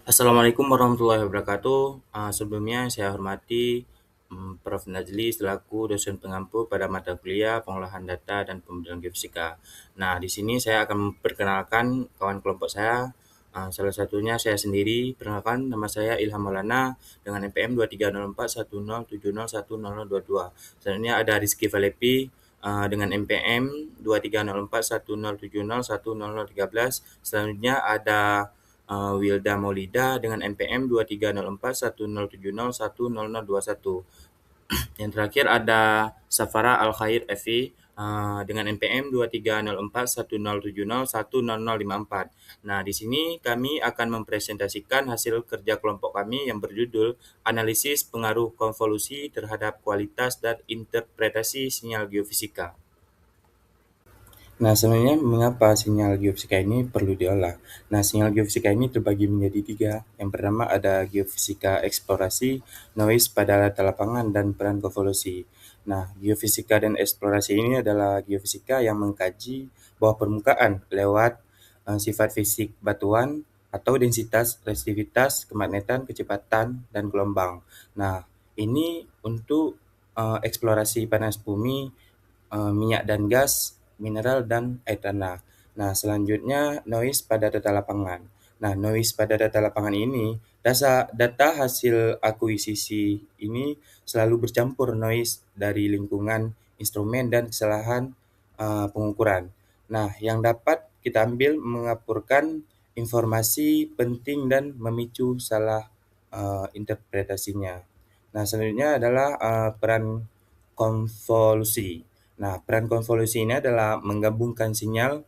Assalamualaikum warahmatullahi wabarakatuh. Sebelumnya saya hormati Prof. Najli selaku dosen pengampu pada mata kuliah pengolahan data dan pemodelian geofisika. Nah, di sini saya akan memperkenalkan kawan kelompok saya. Salah satunya saya sendiri. Perkenalkan, nama saya Ilham Maulana dengan NPM 230410701022. Selanjutnya ada Rizky Valepi dengan NPM 230410701013. Selanjutnya ada Wilda Maulida dengan NPM 230410701021. Yang terakhir ada Safara Al-Khair Evi dengan NPM 230410701054. Nah, di sini kami akan mempresentasikan hasil kerja kelompok kami yang berjudul Analisis Pengaruh Konvolusi Terhadap Kualitas dan Interpretasi Sinyal Geofisika. Nah, sebenarnya mengapa sinyal geofisika ini perlu diolah? Nah, sinyal geofisika ini terbagi menjadi tiga. Yang pertama ada geofisika eksplorasi, noise pada data lapangan, dan peran konvolusi. Nah, geofisika dan eksplorasi ini adalah geofisika yang mengkaji bawah permukaan lewat sifat fisik batuan atau densitas, resistivitas, kemagnetan, kecepatan, dan gelombang. Nah, ini untuk eksplorasi panas bumi, minyak dan gas, mineral, dan air tanah. Nah, selanjutnya noise pada data lapangan. Nah, noise pada data lapangan ini, data hasil akuisisi ini selalu bercampur noise dari lingkungan, instrumen, dan kesalahan pengukuran. Nah, yang dapat kita ambil mengapurkan informasi penting dan memicu salah interpretasinya. Nah, selanjutnya adalah peran konvolusi. Nah, peran konvolusi ini adalah menggabungkan sinyal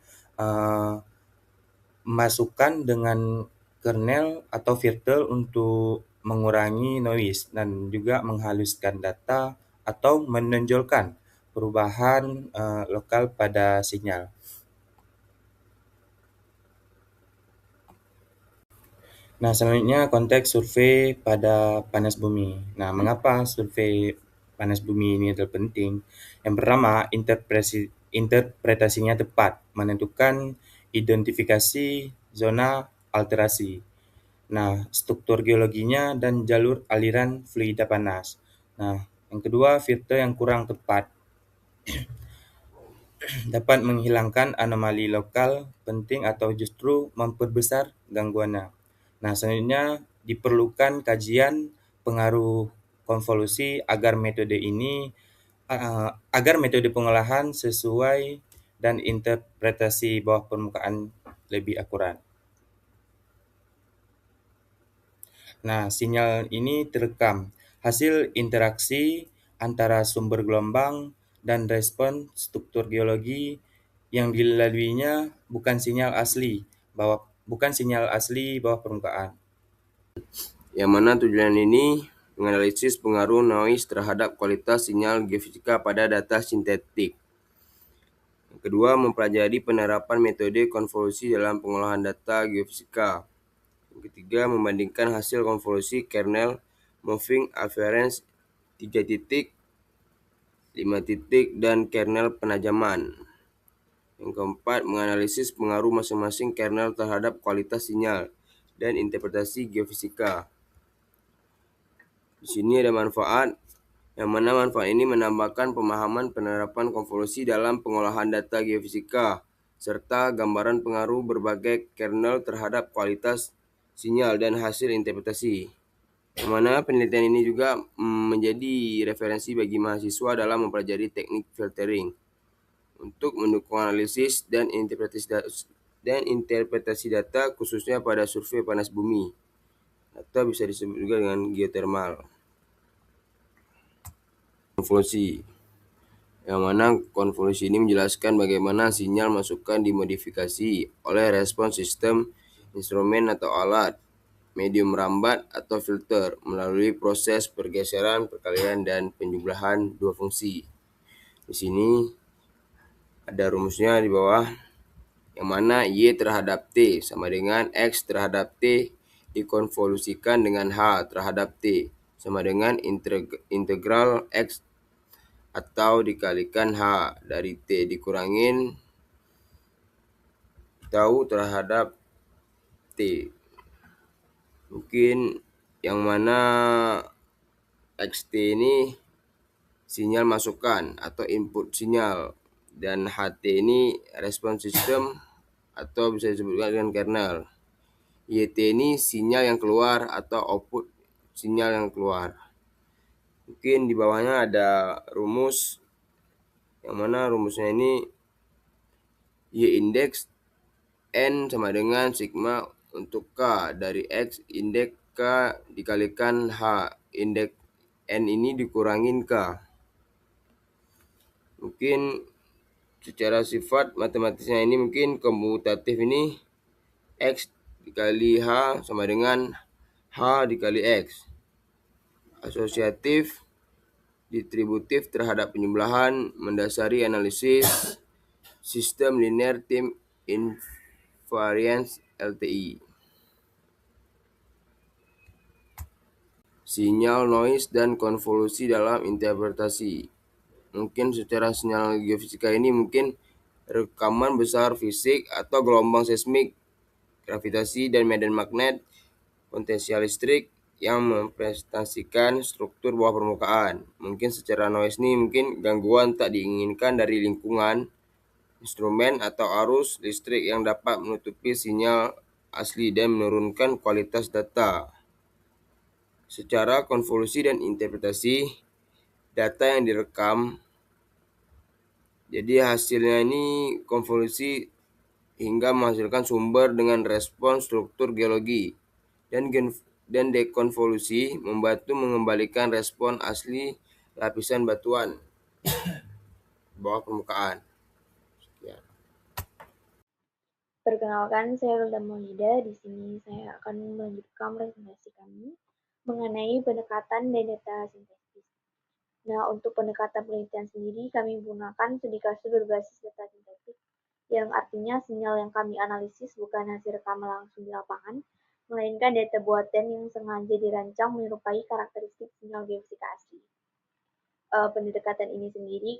masukan dengan kernel atau filter untuk mengurangi noise dan juga menghaluskan data atau menonjolkan perubahan lokal pada sinyal. Nah, selanjutnya konteks survei pada panas bumi. Nah, mengapa survei panas bumi ini adalah penting? Yang pertama, interpretasinya tepat, menentukan identifikasi zona alterasi. Nah, struktur geologinya dan jalur aliran fluida panas. Nah, yang kedua, filter yang kurang tepat dapat menghilangkan anomali lokal penting atau justru memperbesar gangguannya. Nah, selanjutnya diperlukan kajian pengaruh konvolusi agar metode pengolahan sesuai dan interpretasi bawah permukaan lebih akurat. Nah, sinyal ini terekam hasil interaksi antara sumber gelombang dan respon struktur geologi yang dilaluinya bukan sinyal asli bawah permukaan. Yang mana tujuan ini menganalisis pengaruh noise terhadap kualitas sinyal geofisika pada data sintetik. Yang kedua, mempelajari penerapan metode konvolusi dalam pengolahan data geofisika. Yang ketiga, membandingkan hasil konvolusi kernel moving average 3 titik, 5 titik, dan kernel penajaman. Yang keempat, menganalisis pengaruh masing-masing kernel terhadap kualitas sinyal dan interpretasi geofisika. Di sini ada manfaat, yang mana manfaat ini menambahkan pemahaman penerapan konvolusi dalam pengolahan data geofisika, serta gambaran pengaruh berbagai kernel terhadap kualitas sinyal dan hasil interpretasi. Yang mana penelitian ini juga menjadi referensi bagi mahasiswa dalam mempelajari teknik filtering untuk mendukung analisis dan interpretasi data khususnya pada survei panas bumi atau bisa disebut juga dengan geothermal. Konvolusi, yang mana konvolusi ini menjelaskan bagaimana sinyal masukan dimodifikasi oleh respon sistem, instrumen atau alat, medium rambat atau filter melalui proses pergeseran, perkalian, dan penjumlahan dua fungsi. Di sini ada rumusnya di bawah, yang mana Y terhadap T sama dengan X terhadap T dikonvolusikan dengan H terhadap T sama dengan integral X atau dikalikan H dari T dikurangin tau terhadap T. mungkin yang mana XT ini sinyal masukan atau input sinyal, dan HT ini respon sistem atau bisa disebutkan dengan kernel. YT ini sinyal yang keluar atau output sinyal yang keluar. Mungkin di bawahnya ada rumus, yang mana rumusnya ini Y indeks N sama dengan sigma untuk K dari X indeks K dikalikan H indeks N ini dikurangin K. Mungkin secara sifat matematisnya ini mungkin komutatif ini X dikali H sama dengan H dikali X. Asosiatif distributif terhadap penjumlahan mendasari analisis sistem linear time invariance LTI. Sinyal noise dan konvolusi dalam interpretasi. Mungkin secara sinyal geofisika ini mungkin rekaman besar fisik atau gelombang seismik, gravitasi dan medan magnet, potensial listrik yang mempresentasikan struktur bawah permukaan. Mungkin secara noise ini mungkin gangguan tak diinginkan dari lingkungan, instrumen atau arus listrik yang dapat menutupi sinyal asli dan menurunkan kualitas data. Secara konvolusi dan interpretasi, data yang direkam, jadi hasilnya ini konvolusi hingga menghasilkan sumber dengan respon struktur geologi, dan dekonvolusi membantu mengembalikan respon asli lapisan batuan bawah permukaan. Sekian. Perkenalkan, saya Wilda Maulida. Di sini saya akan melanjutkan presentasi kami mengenai pendekatan dan data sintetis. Nah, untuk pendekatan penelitian sendiri, kami menggunakan studi kasus berbasis data sintetis, yang artinya sinyal yang kami analisis bukan hasil rekaman langsung di lapangan, melainkan data buatan yang sengaja dirancang menyerupai karakteristik sinyal geofisika asli. Pendekatan ini sendiri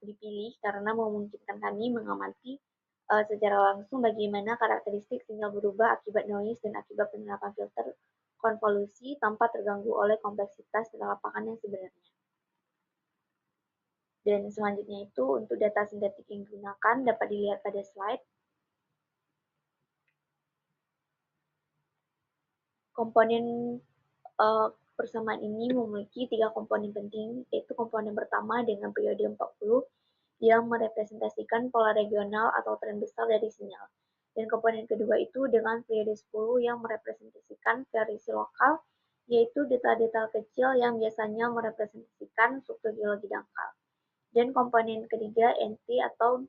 dipilih karena memungkinkan kami mengamati secara langsung bagaimana karakteristik sinyal berubah akibat noise dan akibat penerapan filter konvolusi tanpa terganggu oleh kompleksitas data lapangan yang sebenarnya. Dan selanjutnya itu untuk data sintetik yang digunakan dapat dilihat pada slide. Komponen persamaan ini memiliki 3 komponen penting, yaitu komponen pertama dengan periode 40 yang merepresentasikan pola regional atau tren besar dari sinyal. Dan komponen kedua itu dengan periode 10 yang merepresentasikan variasi lokal, yaitu detail-detail kecil yang biasanya merepresentasikan struktur geologi dangkal. Dan komponen ketiga NT atau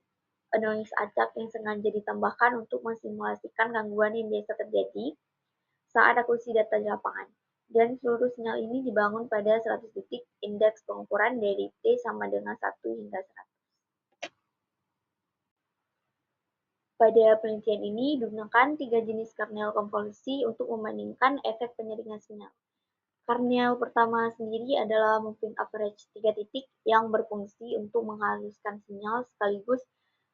noise acak yang sengaja ditambahkan untuk mensimulasikan gangguan yang biasa terjadi saat akuisisi data di lapangan. Dan seluruh sinyal ini dibangun pada 100 titik indeks pengukuran dari T sama dengan 1 hingga 100. Pada penelitian ini digunakan 3 jenis kernel konvolusi untuk membandingkan efek penyaringan sinyal. Kernel pertama sendiri adalah moving average 3 titik yang berfungsi untuk menghaluskan sinyal sekaligus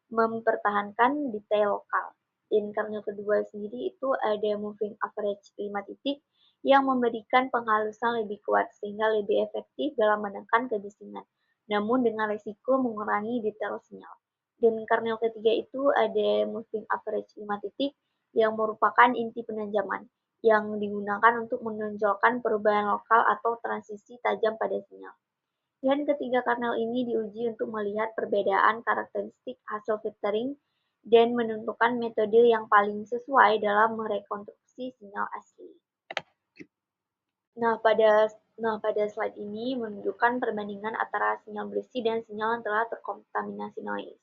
mempertahankan detail lokal. Dan kernel kedua sendiri itu ada moving average 5 titik yang memberikan penghalusan lebih kuat sehingga lebih efektif dalam menekan kebisingan, namun dengan risiko mengurangi detail sinyal. Dan kernel ketiga itu ada moving average 5 titik yang merupakan inti penanjaman yang digunakan untuk menonjolkan perubahan lokal atau transisi tajam pada sinyal. Dan ketiga kernel ini diuji untuk melihat perbedaan karakteristik hasil filtering dan menentukan metode yang paling sesuai dalam merekonstruksi sinyal asli. Nah, pada slide ini menunjukkan perbandingan antara sinyal bersih dan sinyal yang telah terkontaminasi noise.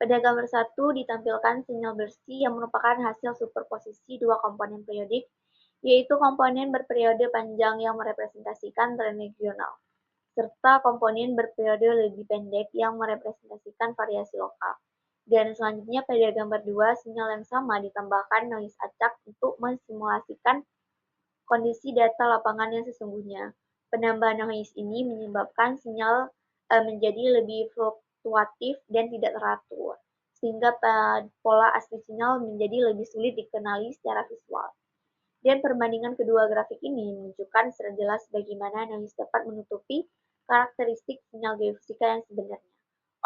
Pada gambar 1 ditampilkan sinyal bersih yang merupakan hasil superposisi dua komponen periodik, yaitu komponen berperiode panjang yang merepresentasikan tren regional, serta komponen berperiode lebih pendek yang merepresentasikan variasi lokal. Dan selanjutnya pada gambar 2, sinyal yang sama ditambahkan noise acak untuk mensimulasikan kondisi data lapangan yang sesungguhnya. Penambahan noise ini menyebabkan sinyal menjadi lebih fluktuatif dan tidak teratur, sehingga pola asli sinyal menjadi lebih sulit dikenali secara visual. Dan perbandingan kedua grafik ini menunjukkan secara jelas bagaimana noise dapat menutupi karakteristik sinyal geofisika yang sebenarnya.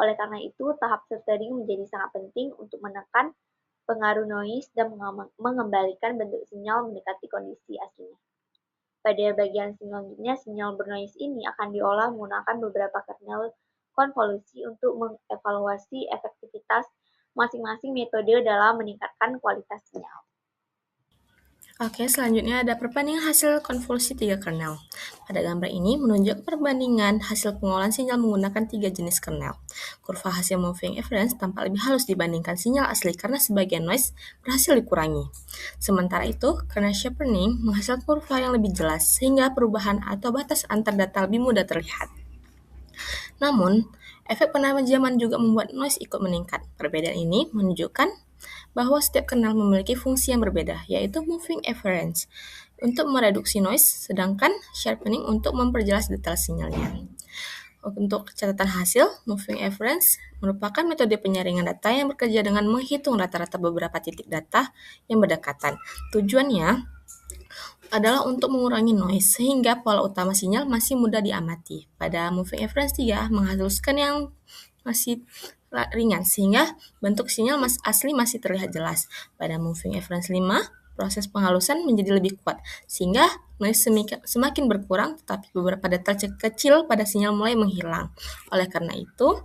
Oleh karena itu, tahap filtering menjadi sangat penting untuk menekan pengaruh noise dan mengembalikan bentuk sinyal mendekati kondisi aslinya. Pada bagian selanjutnya, sinyal bernoise ini akan diolah menggunakan beberapa kernel konvolusi untuk mengevaluasi efektivitas masing-masing metode dalam meningkatkan kualitas sinyal. Oke, selanjutnya ada perbandingan hasil konvolusi 3 kernel. Pada gambar ini menunjukkan perbandingan hasil pengolahan sinyal menggunakan 3 jenis kernel. Kurva hasil moving average tampak lebih halus dibandingkan sinyal asli karena sebagian noise berhasil dikurangi. Sementara itu, kernel sharpening menghasilkan kurva yang lebih jelas sehingga perubahan atau batas antar data lebih mudah terlihat. Namun, efek penajaman juga membuat noise ikut meningkat. Perbedaan ini menunjukkan bahwa setiap kernel memiliki fungsi yang berbeda, yaitu moving average untuk mereduksi noise, sedangkan sharpening untuk memperjelas detail sinyalnya. Untuk catatan hasil, moving average merupakan metode penyaringan data yang bekerja dengan menghitung rata-rata beberapa titik data yang berdekatan. Tujuannya adalah untuk mengurangi noise, sehingga pola utama sinyal masih mudah diamati. Pada moving average 3, menghaluskan yang masih ringan, sehingga bentuk sinyal asli masih terlihat jelas. Pada moving average 5, proses penghalusan menjadi lebih kuat, sehingga noise semakin berkurang, tetapi beberapa detail kecil pada sinyal mulai menghilang. Oleh karena itu,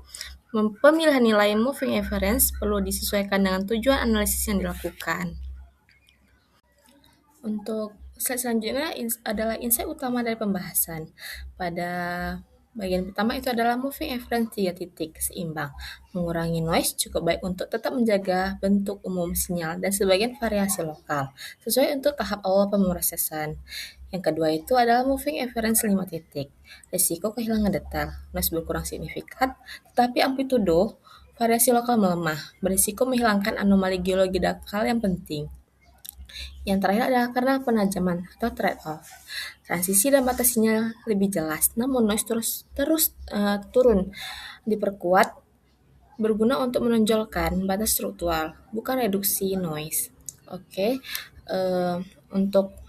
pemilihan nilai moving average perlu disesuaikan dengan tujuan analisis yang dilakukan. Untuk slide selanjutnya adalah insight utama dari pembahasan. Pada bagian pertama itu adalah moving average 3 titik seimbang. Mengurangi noise cukup baik untuk tetap menjaga bentuk umum sinyal dan sebagian variasi lokal, sesuai untuk tahap awal pemrosesan. Yang kedua itu adalah moving average 5 titik. Risiko kehilangan detail, noise berkurang signifikan, tetapi amplitudo variasi lokal melemah, berisiko menghilangkan anomali geologi dangkal yang penting. Yang terakhir adalah karena penajaman atau trade-off. Transisi dan batas sinyal lebih jelas, namun noise terus turun diperkuat berguna untuk menonjolkan batas struktural, bukan reduksi noise. Oke, untuk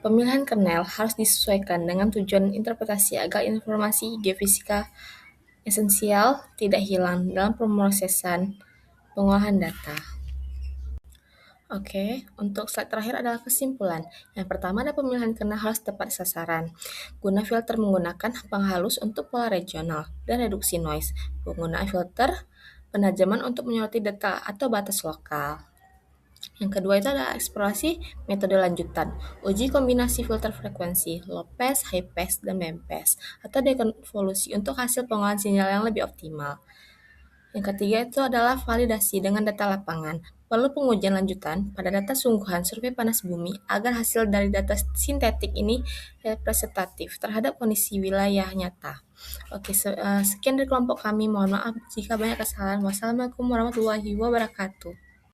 pemilihan kernel harus disesuaikan dengan tujuan interpretasi agar informasi geofisika esensial tidak hilang dalam pemrosesan pengolahan data. Oke, untuk slide terakhir adalah kesimpulan. Yang pertama ada pemilihan kernel harus tepat sasaran. Guna filter menggunakan penghalus untuk pola regional dan reduksi noise. Penggunaan filter penajaman untuk menyoroti data atau batas lokal. Yang kedua itu adalah eksplorasi metode lanjutan. Uji kombinasi filter frekuensi, low pass, high pass, dan band pass, atau dekonvolusi untuk hasil pengolahan sinyal yang lebih optimal. Yang ketiga itu adalah validasi dengan data lapangan. Perlu pengujian lanjutan pada data sungguhan survei panas bumi agar hasil dari data sintetik ini representatif terhadap kondisi wilayah nyata. Oke, sekian dari kelompok kami. Mohon maaf jika banyak kesalahan. Wassalamualaikum warahmatullahi wabarakatuh.